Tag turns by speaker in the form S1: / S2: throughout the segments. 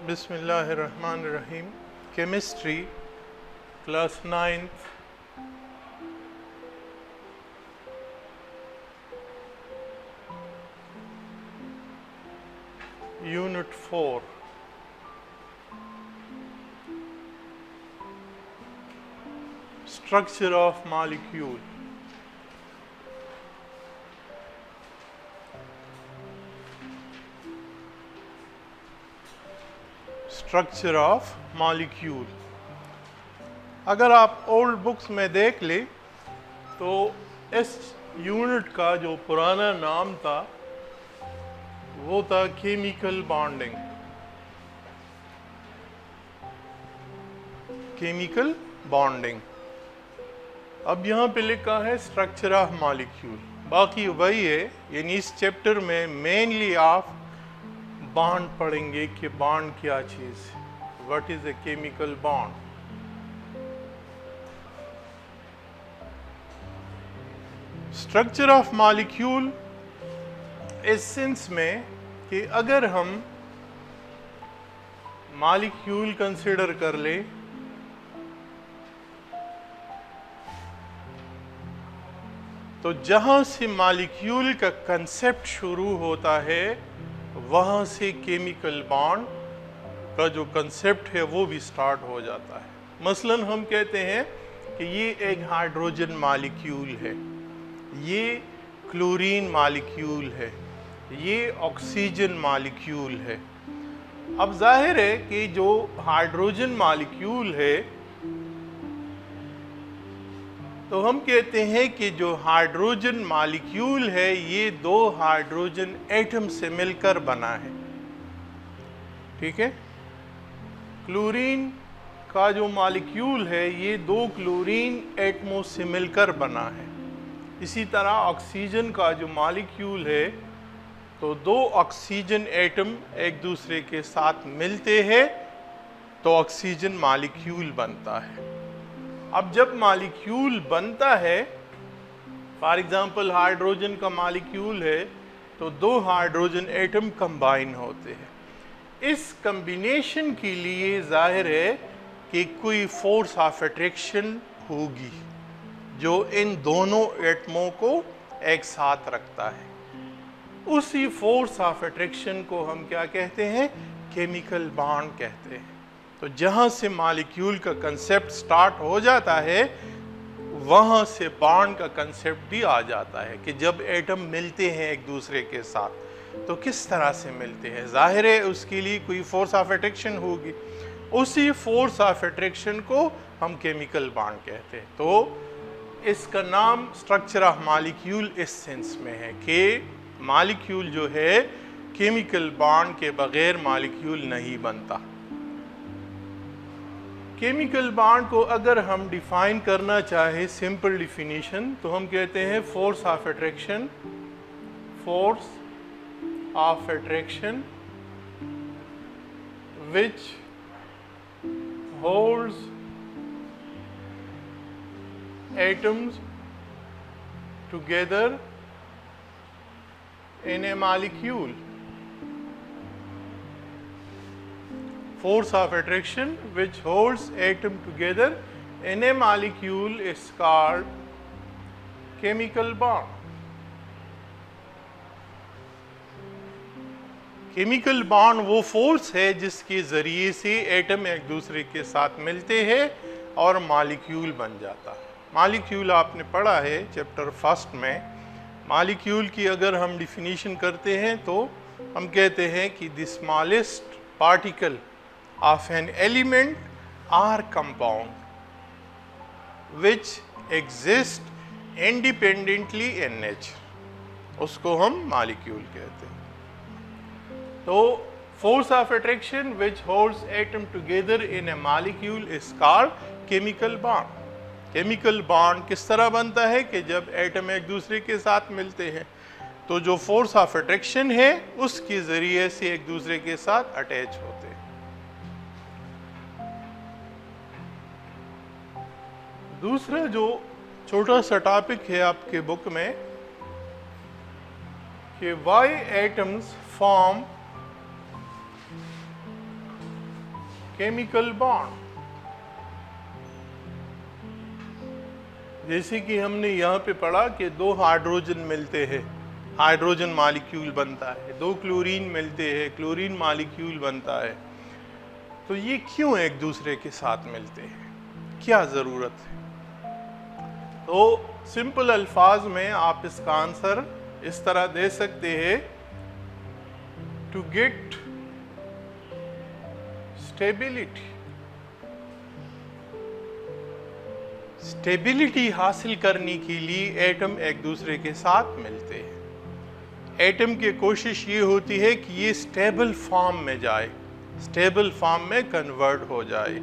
S1: बिस्मिल्लाहिर्रहमानिर्रहीम। Chemistry class 9th, unit 4, structure of molecule. Structure of molecule, अगर आप old books में देख ले तो इस यूनिट का जो पुराना नाम था वो था केमिकल बॉन्डिंग। Chemical bonding. अब यहाँ पे लिखा है स्ट्रक्चर ऑफ मॉलिक्यूल, बाकी वही है। यानी इस चैप्टर में मेनली आप बॉन्ड पढ़ेंगे कि बॉन्ड क्या चीज़ है, what is a chemical bond. Structure of molecule इस सेंस में कि अगर हम मॉलिक्यूल कंसिडर कर ले तो जहां से मॉलिक्यूल का कंसेप्ट शुरू होता है वहां से केमिकल बॉन्ड का जो कंसेप्ट है वो भी स्टार्ट हो जाता है। मसलन हम कहते हैं कि ये एक हाइड्रोजन मॉलिक्यूल है, ये क्लोरीन मॉलिक्यूल है, ये ऑक्सीजन मॉलिक्यूल है। अब जाहिर है कि जो हाइड्रोजन मॉलिक्यूल है तो हम कहते हैं कि जो हाइड्रोजन मॉलिक्यूल है ये दो हाइड्रोजन एटम से मिलकर बना है। ठीक है। क्लोरीन का जो मॉलिक्यूल है ये दो क्लोरीन एटमों से मिलकर बना है। इसी तरह ऑक्सीजन का जो मॉलिक्यूल है तो दो ऑक्सीजन एटम एक दूसरे के साथ मिलते हैं तो ऑक्सीजन मॉलिक्यूल बनता है। अब जब मॉलिक्यूल बनता है, फॉर एग्जांपल हाइड्रोजन का मॉलिक्यूल है तो दो हाइड्रोजन एटम कंबाइन होते हैं। इस कम्बिनेशन के लिए जाहिर है कि कोई फोर्स ऑफ अट्रैक्शन होगी जो इन दोनों एटमों को एक साथ रखता है। उसी फोर्स ऑफ अट्रैक्शन को हम क्या कहते हैं? केमिकल बॉन्ड कहते हैं। तो जहां से मॉलिक्यूल का कंसेप्ट स्टार्ट हो जाता है वहां से बॉन्ड का कंसेप्ट भी आ जाता है कि जब एटम मिलते हैं एक दूसरे के साथ तो किस तरह से मिलते हैं। जाहिर है उसके लिए कोई फोर्स ऑफ अट्रैक्शन होगी, उसी फोर्स ऑफ अट्रैक्शन को हम केमिकल बॉन्ड कहते हैं। तो इसका नाम स्ट्रक्चर ऑफ मॉलिक्यूल इस सेंस में है कि मॉलिक्यूल जो है केमिकल बॉन्ड के बगैर मॉलिक्यूल नहीं बनता। केमिकल बॉन्ड को अगर हम डिफाइन करना चाहे सिंपल डिफिनीशन तो हम कहते हैं force of attraction. Force of attraction which holds atoms together in a molecule. Force of attraction which holds atom together in a molecule is called chemical bond. Chemical bond वो force है जिसके ज़रिए से atom एक दूसरे के साथ मिलते हैं और मॉलिक्यूल बन जाता है। मॉलिक्यूल आपने पढ़ा है चैप्टर 1 में। मॉलिक्यूल की अगर हम डिफिनीशन करते हैं तो हम कहते हैं कि the smallest particle of an element or compound which exist independently in nature, उसको हम मॉलिक्यूल कहते हैं। तो force of attraction which holds atom together in a molecule is called chemical bond. Chemical bond किस तरह बनता है कि जब एटम एक दूसरे के साथ मिलते हैं तो जो फोर्स ऑफ अट्रैक्शन है उसके जरिए से एक दूसरे के साथ अटैच होते हैं। दूसरा जो छोटा सा टॉपिक है आपके बुक में कि why atoms form chemical bond. जैसे कि हमने यहाँ पे पढ़ा कि दो हाइड्रोजन मिलते हैं, हाइड्रोजन मॉलिक्यूल बनता है, दो क्लोरीन मिलते हैं, क्लोरीन मॉलिक्यूल बनता है। तो ये क्यों एक दूसरे के साथ मिलते हैं, क्या ज़रूरत है? तो सिंपल अल्फाज में आप इसका आंसर इस तरह दे सकते हैं, टू गेट स्टेबिलिटी। स्टेबिलिटी हासिल करने के लिए एटम एक दूसरे के साथ मिलते हैं। एटम की कोशिश ये होती है कि ये स्टेबल फॉर्म में जाए, स्टेबल फॉर्म में कन्वर्ट हो जाए।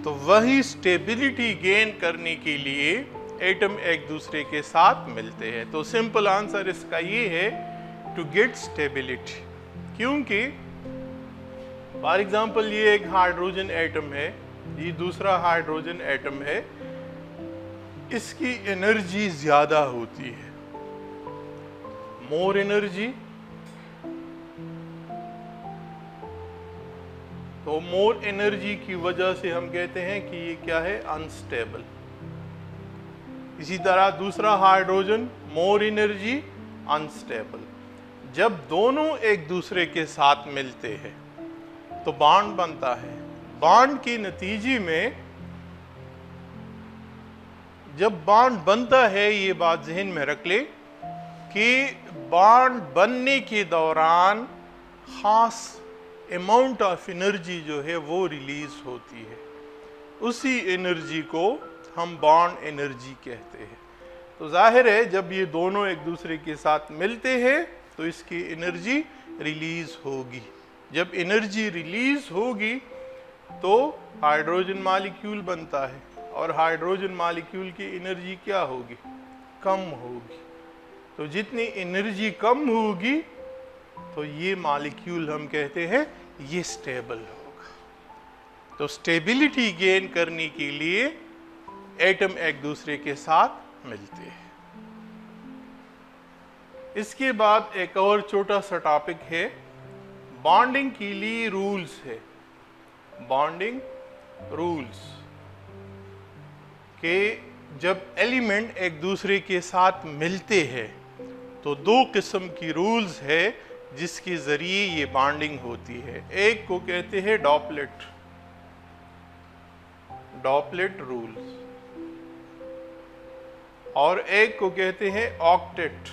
S1: तो वही स्टेबिलिटी गेन करने के लिए एटम एक दूसरे के साथ मिलते हैं। तो सिंपल आंसर इसका ये है, टू गेट स्टेबिलिटी। क्योंकि फॉर एग्जांपल ये एक हाइड्रोजन एटम है, ये दूसरा हाइड्रोजन एटम है, इसकी एनर्जी ज्यादा होती है, मोर एनर्जी। तो मोर एनर्जी की वजह से हम कहते हैं कि ये क्या है, अनस्टेबल। इसी तरह दूसरा हाइड्रोजन, मोर एनर्जी, अनस्टेबल। जब दोनों एक दूसरे के साथ मिलते हैं तो बॉन्ड बनता है। बॉन्ड के नतीजे में जब बॉन्ड बनता है, ये बात जहन में रख ले कि बॉन्ड बनने के दौरान खास अमाउंट ऑफ एनर्जी जो है वो रिलीज होती है। उसी एनर्जी को हम बॉन्ड एनर्जी कहते हैं। तो जाहिर है जब ये दोनों एक दूसरे के साथ मिलते हैं तो इसकी एनर्जी रिलीज होगी। जब एनर्जी रिलीज होगी तो हाइड्रोजन मॉलिक्यूल बनता है, और हाइड्रोजन मॉलिक्यूल की एनर्जी क्या होगी, कम होगी। तो जितनी एनर्जी कम होगी तो ये मॉलिक्यूल हम कहते हैं ये स्टेबल होगा। तो स्टेबिलिटी गेन करने के लिए एटम एक दूसरे के साथ मिलते हैं। इसके बाद एक और छोटा सा टॉपिक है, बॉन्डिंग के लिए रूल्स है। बॉन्डिंग रूल्स के जब एलिमेंट एक दूसरे के साथ मिलते हैं तो दो किस्म की रूल्स है जिसके जरिए ये बॉन्डिंग होती है। एक को कहते हैं डॉपलेट, डॉपलेट रूल्स, और एक को कहते हैं ऑक्टेट,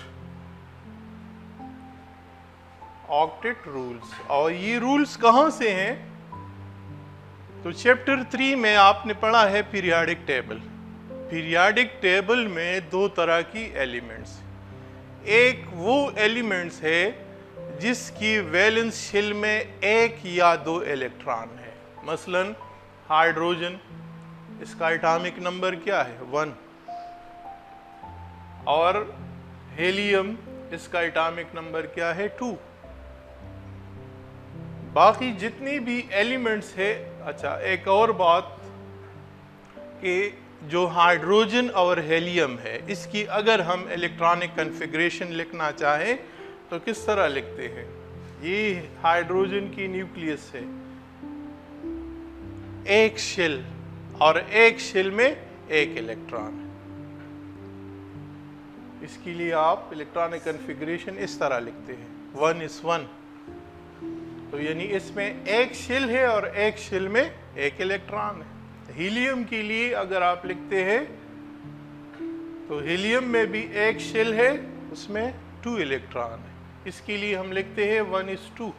S1: ऑक्टेट रूल्स। और ये रूल्स कहां से हैं? तो चैप्टर 3 में आपने पढ़ा है पीरियाडिक टेबल। पीरियाडिक टेबल में दो तरह की एलिमेंट्स, एक वो एलिमेंट्स है जिसकी वैलेंस शेल में एक या दो इलेक्ट्रॉन है। मसलन हाइड्रोजन, इसका एटॉमिक नंबर क्या है, 1, और हेलियम, इसका एटॉमिक नंबर क्या है, 2। बाकी जितनी भी एलिमेंट्स है। अच्छा, एक और बात कि जो हाइड्रोजन और हेलियम है, इसकी अगर हम इलेक्ट्रॉनिक कॉन्फ़िगरेशन लिखना चाहें तो किस तरह लिखते हैं? ये हाइड्रोजन की न्यूक्लियस है, एक शेल, और एक शेल में एक इलेक्ट्रॉन है। इसके लिए आप इलेक्ट्रॉनिक कॉन्फ़िगरेशन इस तरह लिखते हैं, 1:1। तो यानी इसमें एक शेल है और एक शेल में एक इलेक्ट्रॉन है। हीलियम के लिए अगर आप लिखते हैं तो हीलियम में भी एक शेल है, उसमें 2 इलेक्ट्रॉन है। इसके लिए हम लिखते हैं 1:2।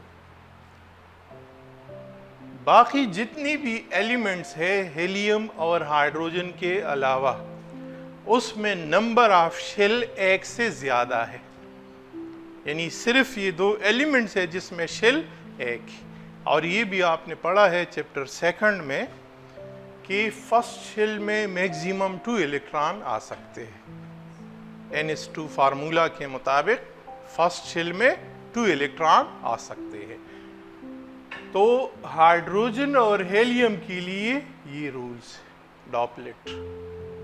S1: बाकी जितनी भी एलिमेंट्स है हीलियम और हाइड्रोजन के अलावा, उसमें नंबर ऑफ शेल एक से ज्यादा है। यानी सिर्फ ये दो एलिमेंट्स है जिसमें शेल एक है। और ये भी आपने पढ़ा है चैप्टर 2 में कि फर्स्ट शेल में मैक्सिमम 2 इलेक्ट्रॉन आ सकते हैं। NH2 फार्मूला के मुताबिक फर्स्ट शेल में 2 इलेक्ट्रॉन आ सकते हैं। तो हाइड्रोजन और हेलियम के लिए ये रूल्स डॉपलेट।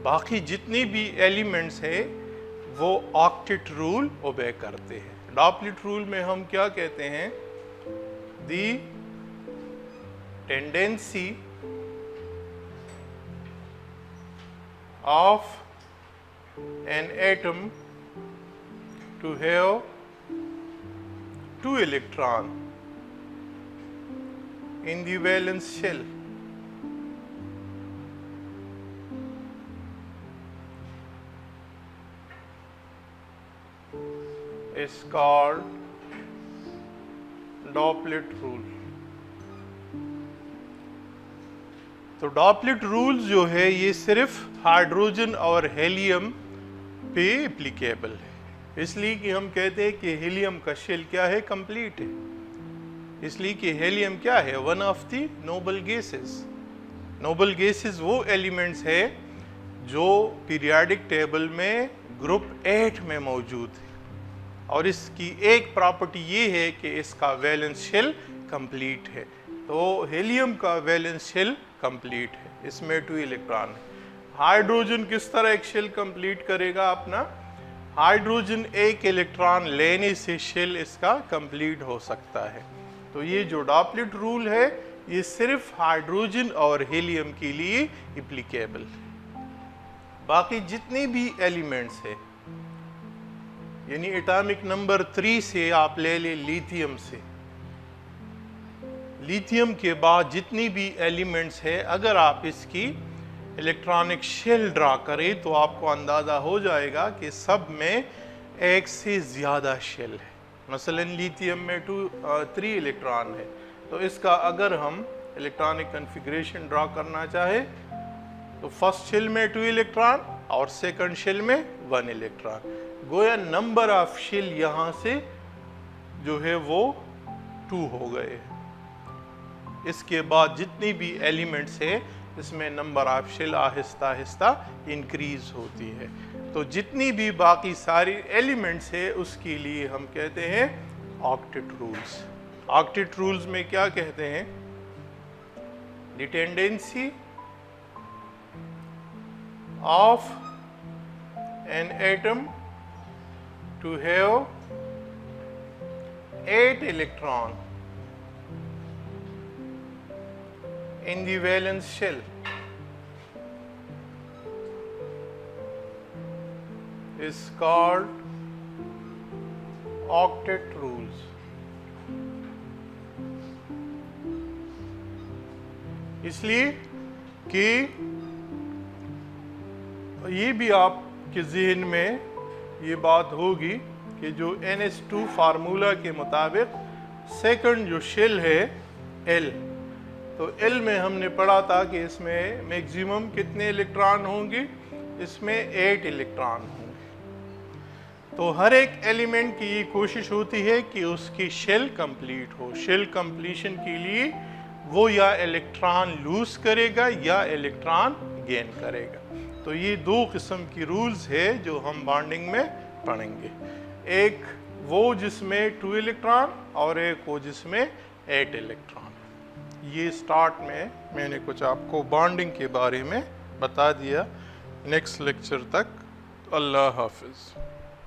S1: बाकी जितनी भी एलिमेंट्स हैं वो ऑक्टेट रूल ओबे करते हैं। डॉपलेट रूल में हम क्या कहते हैं? दी tendency of an atom to have 2 electrons in the valence shell. Is called doublet rule. तो डॉपलेट रूल जो है ये सिर्फ हाइड्रोजन और हेलियम पे एप्लीकेबल है, इसलिए कि हम कहते हैं कि हीलियम का शेल क्या है, कंप्लीट है, इसलिए कि हीलियम क्या है, one of the noble gases. Noble gases वो एलिमेंट्स है जो पीरियोडिक टेबल में ग्रुप 8 में मौजूद है, और इसकी एक प्रॉपर्टी ये है कि इसका वैलेंस शेल कंप्लीट है। तो हीलियम का वैलेंस शेल कंप्लीट है, इसमें 2 इलेक्ट्रॉन है। हाइड्रोजन किस तरह एक शेल कंप्लीट करेगा अपना, हाइड्रोजन 1 इलेक्ट्रॉन लेने से शेल इसका कंप्लीट हो सकता है। तो ये जो डॉपलेट रूल है ये सिर्फ हाइड्रोजन और हीलियम के लिए एप्लीकेबल है। बाकी जितने भी एलिमेंट्स है, यानी एटॉमिक नंबर 3 से आप ले ले लिथियम से, लिथियम के बाद जितनी भी एलिमेंट्स है, अगर आप इसकी इलेक्ट्रॉनिक शेल ड्रा करें तो आपको अंदाज़ा हो जाएगा कि सब में 1 से ज़्यादा शेल है। मसलन लिथियम में 3 इलेक्ट्रॉन है, तो इसका अगर हम इलेक्ट्रॉनिक कन्फिग्रेशन ड्रा करना चाहे तो फर्स्ट शेल में 2 इलेक्ट्रॉन और सेकंड शेल में 1 इलेक्ट्रॉन। गोया नंबर ऑफ शेल यहाँ से जो है वो 2 हो गए। इसके बाद जितनी भी एलिमेंट्स है इसमें number of shell Aahista Aahista increase होती है। तो जितनी भी बाकी सारी एलिमेंट्स है उसके लिए हम कहते हैं ऑक्टेट रूल्स। ऑक्टेट रूल्स में क्या कहते हैं, the tendency of an atom to have 8 electron in the valence shell is called octet rules. इसलिए कि ये भी आपके ज़हन में ये बात होगी कि जो NH2 फार्मूला के मुताबिक सेकंड जो शेल है L, तो L में हमने पढ़ा था कि इसमें मैक्सिमम कितने इलेक्ट्रॉन होंगे, इसमें 8 इलेक्ट्रॉन होंगे। तो हर एक एलिमेंट की ये कोशिश होती है कि उसकी शेल कंप्लीट हो। शेल कंप्लीशन के लिए वो या इलेक्ट्रॉन लूज करेगा या इलेक्ट्रॉन गेन करेगा। तो ये 2 किस्म की रूल्स है जो हम बॉन्डिंग में पढ़ेंगे, एक वो जिसमें 2 इलेक्ट्रॉन और एक वो जिसमें 8 इलेक्ट्रॉन। ये स्टार्ट में मैंने कुछ आपको बॉन्डिंग के बारे में बता दिया। नेक्स्ट लेक्चर तक अल्लाह हाफिज़।